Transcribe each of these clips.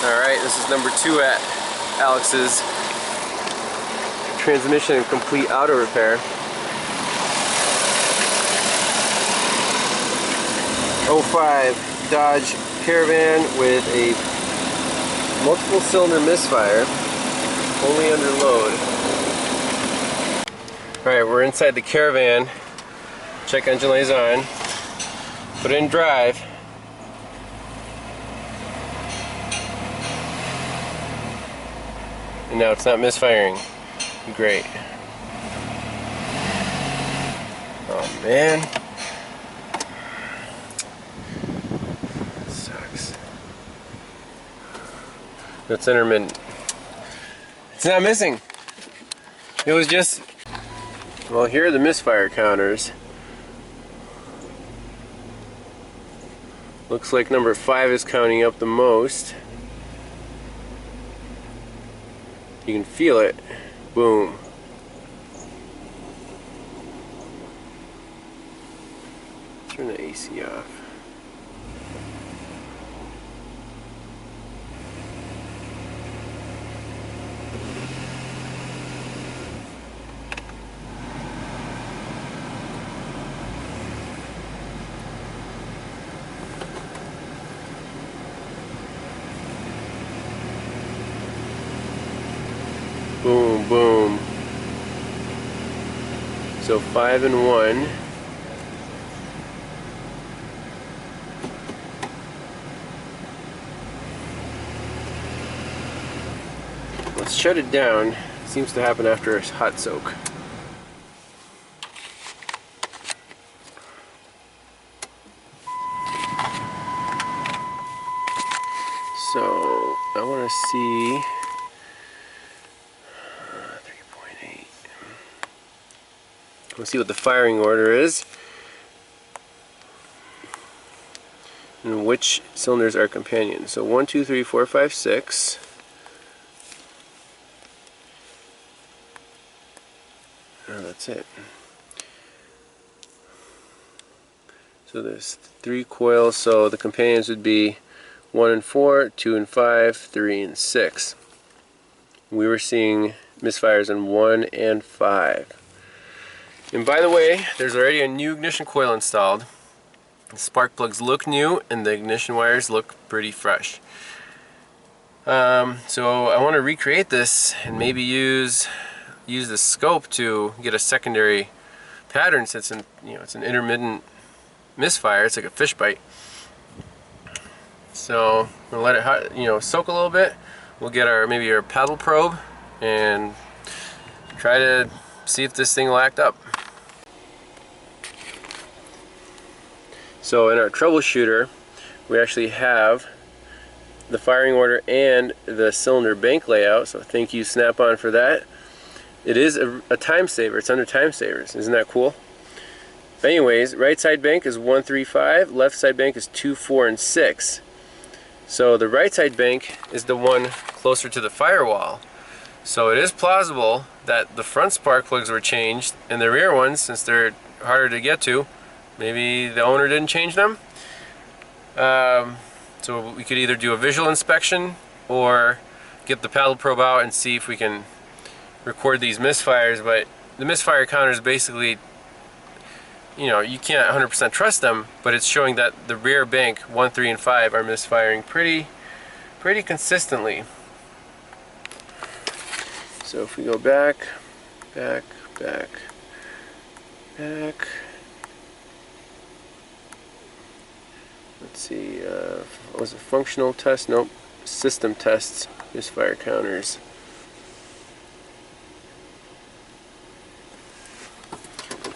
Alright, this is number 2 at Alex's transmission and complete auto repair. 05 Dodge Caravan with a multiple cylinder misfire, only under load. Alright, we're inside the Caravan. Check engine lights on. Put it in drive. And now it's not misfiring. Great. Oh man. That sucks. That's intermittent. It's not missing. It was just... Well, here are the misfire counters. Looks like number 5 is counting up the most. You can feel it. Boom. Turn the AC off. Boom, boom. So 5 and 1. Let's shut it down. It seems to happen after a hot soak. So I want to see 3.8. Let's see what the firing order is and which cylinders are companions. So 1, 2, 3, 4, 5, 6. Oh, that's it. So there's 3 coils, so the companions would be 1 and 4, 2 and 5, 3 and 6. We were seeing misfires in 1 and 5. And by the way, there's already a new ignition coil installed. The spark plugs look new and the ignition wires look pretty fresh. So I want to recreate this and maybe use the scope to get a secondary pattern, since it's an intermittent misfire. It's like a fish bite. So we'll let it soak a little bit. We'll get maybe our paddle probe and try to see if this thing will act up. So in our troubleshooter, we actually have the firing order and the cylinder bank layout. So thank you Snap-on for that. It is a time saver. It's under time savers. Isn't that cool? But anyways, right side bank is 1, 3, 5. Left side bank is 2, 4, and 6. So the right side bank is the one closer to the firewall. So it is plausible that the front spark plugs were changed, and the rear ones, since they're harder to get to, maybe the owner didn't change them. So we could either do a visual inspection or get the paddle probe out and see if we can record these misfires. But the misfire counters basically, you can't 100% trust them, but it's showing that the rear bank 1, 3, and 5 are misfiring pretty consistently. So if we go back, back, back, back. Let's see, was it functional test? Nope. System tests, misfire counters.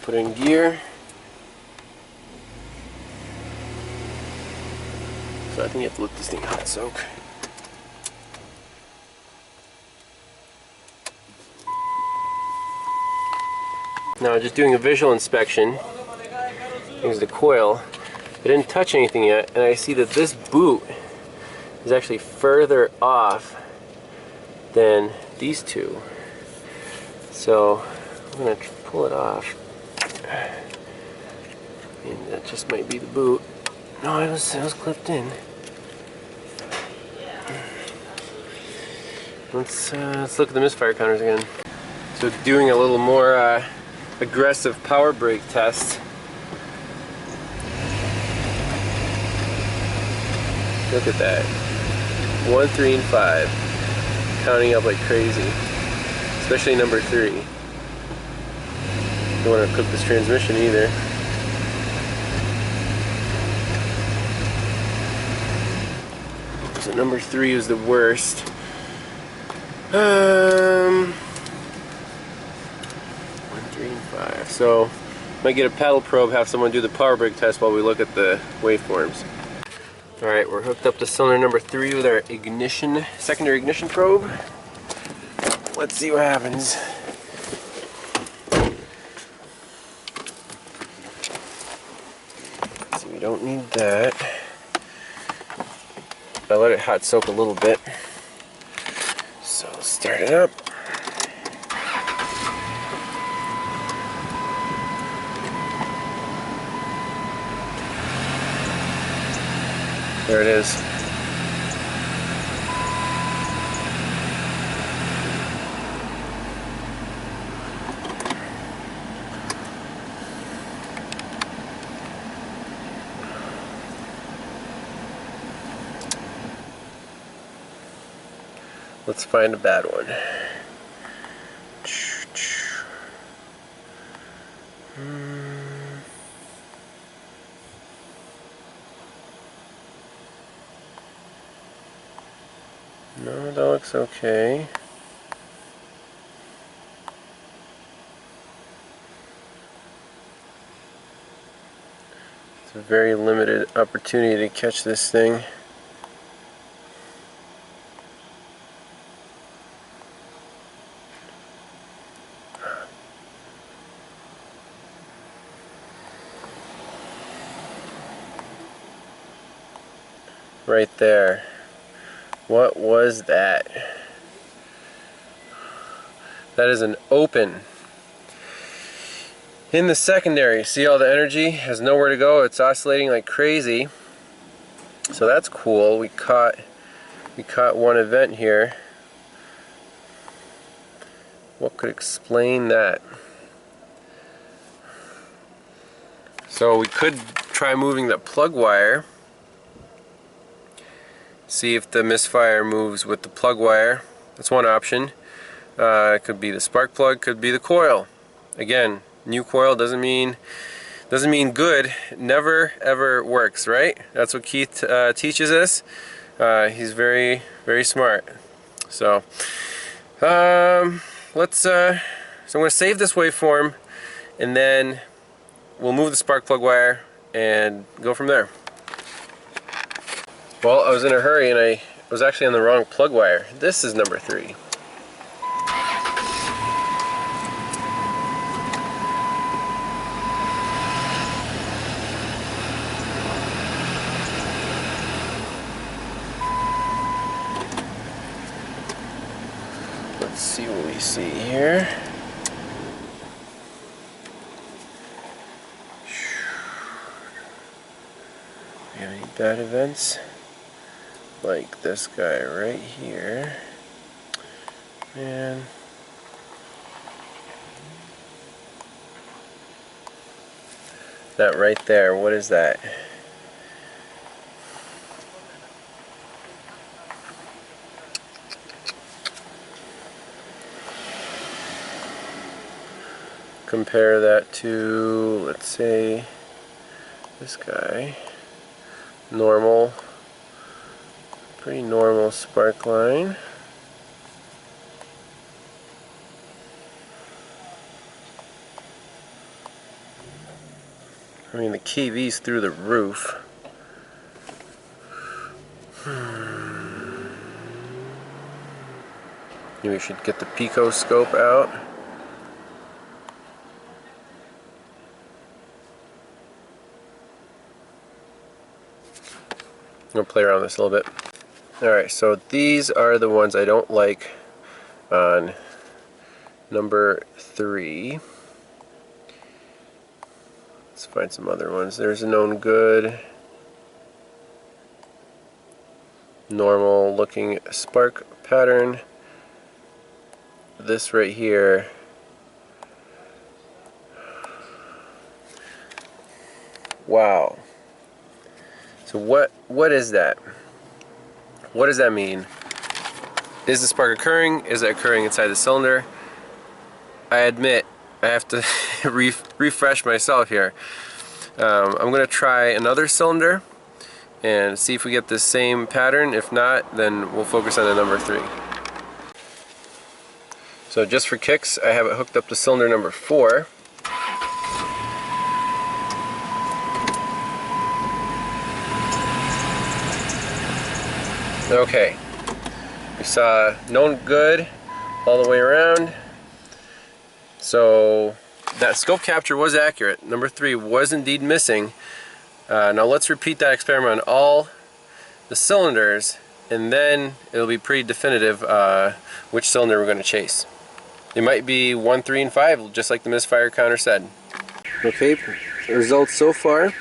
Put in gear. So I think you have to let this thing hot soak. Now just doing a visual inspection. Here's the coil. I didn't touch anything yet, and I see that this boot is actually further off than these two. So I'm going to pull it off. And that just might be the boot. No, it was clipped in. Let's look at the misfire counters again. So doing a little more aggressive power brake test. Look at that. 1, 3, and 5. Counting up like crazy. Especially number 3. Don't want to cook this transmission either. So number 3 is the worst. 1, 3, and 5. So might get a paddle probe, have someone do the power brake test while we look at the waveforms. Alright, we're hooked up to cylinder number 3 with our ignition, secondary ignition probe. Let's see what happens. So we don't need that. I let it hot soak a little bit. So let's start it up. There it is. Let's find a bad one. No, that looks okay. It's a very limited opportunity to catch this thing. Right there. What was that? That is an open. In the secondary, see all the energy has nowhere to go. It's oscillating like crazy. So that's cool. We caught one event here. What could explain that? So we could try moving the plug wire. See if the misfire moves with the plug wire. That's one option. It could be the spark plug, could be the coil. Again, new coil doesn't mean good. Never ever works, right? That's what Keith teaches us. He's very, very smart. So let's. So I'm going to save this waveform, and then we'll move the spark plug wire and go from there. Well, I was in a hurry and I was actually on the wrong plug wire. This is number 3. Let's see what we see here. Do we have any bad events? Like this guy right here. Man. That right there, what is that? Compare that to, let's say, this guy. Normal. Pretty normal spark line. I mean, the KV's through the roof. Maybe we should get the Pico scope out. I'm going to play around with this a little bit. Alright, so these are the ones I don't like on number 3. Let's find some other ones. There's a known good. Normal looking spark pattern. this right here. Wow. So what is that? What does that mean? Is the spark occurring? Is it occurring inside the cylinder? I admit I have to refresh myself here. I'm going to try another cylinder and see if we get the same pattern. If not, then we'll focus on the number 3. So just for kicks, I have it hooked up to cylinder number 4. Okay, we saw no good all the way around. So that scope capture was accurate. Number 3 was indeed missing. Now let's repeat that experiment on all the cylinders, and then it'll be pretty definitive which cylinder we're going to chase. It might be 1, 3, and 5, just like the Misfire counter said. Okay, results so far.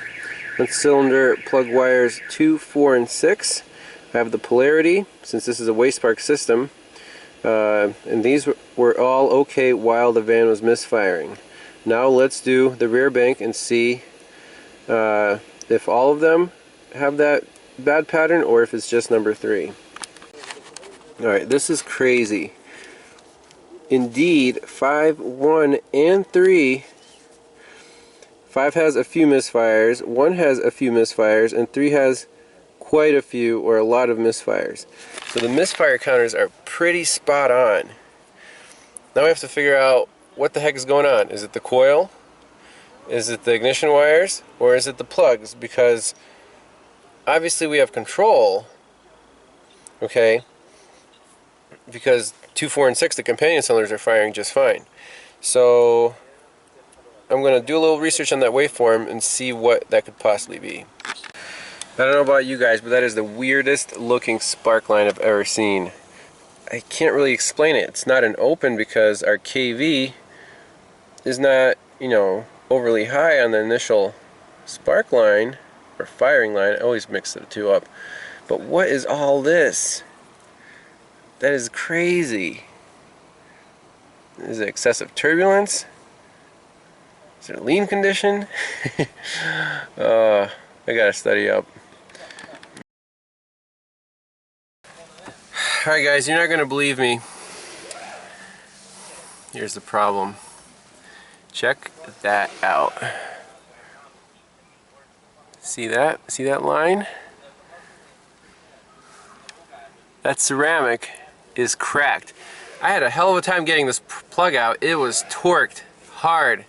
On cylinder plug wires 2, 4, and 6. I have the polarity, since this is a waste spark system, and these were all okay while the van was misfiring. Now let's do the rear bank and see if all of them have that bad pattern or if it's just number 3. Alright, this is crazy. Indeed, 5, 1, and 3. 5 has a few misfires, 1 has a few misfires, and 3 has quite a few or a lot of misfires. So the misfire counters are pretty spot on. Now we have to figure out what the heck is going on. Is it the coil? Is it the ignition wires? Or is it the plugs? Because obviously we have control, okay, because 2, 4, and 6, the companion cylinders, are firing just fine. So I'm going to do a little research on that waveform and see what that could possibly be. I don't know about you guys, but that is the weirdest looking spark line I've ever seen. I can't really explain it. It's not an open because our KV is not, you know, overly high on the initial spark line or firing line. I always mix the two up. But what is all this? That is crazy. Is it excessive turbulence? Is it a lean condition? I gotta study up. Alright guys, you're not going to believe me. Here's the problem. Check that out. See that? See that line? That ceramic is cracked. I had a hell of a time getting this plug out. It was torqued hard.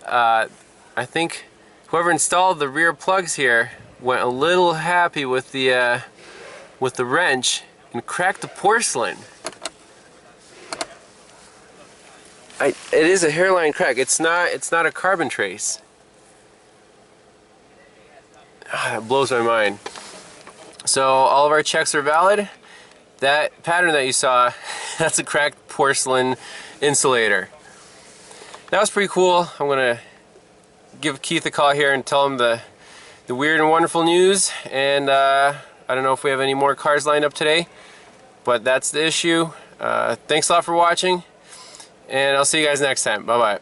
I think whoever installed the rear plugs here went a little happy with the wrench and cracked the porcelain. It is a hairline crack. It's not a carbon trace. That blows my mind. So all of our checks are valid. That pattern that you saw, that's a cracked porcelain insulator. That was pretty cool. I'm gonna give Keith a call here and tell him the weird and wonderful news. And I don't know if we have any more cars lined up today, but that's the issue. Thanks a lot for watching, and I'll see you guys next time. Bye-bye.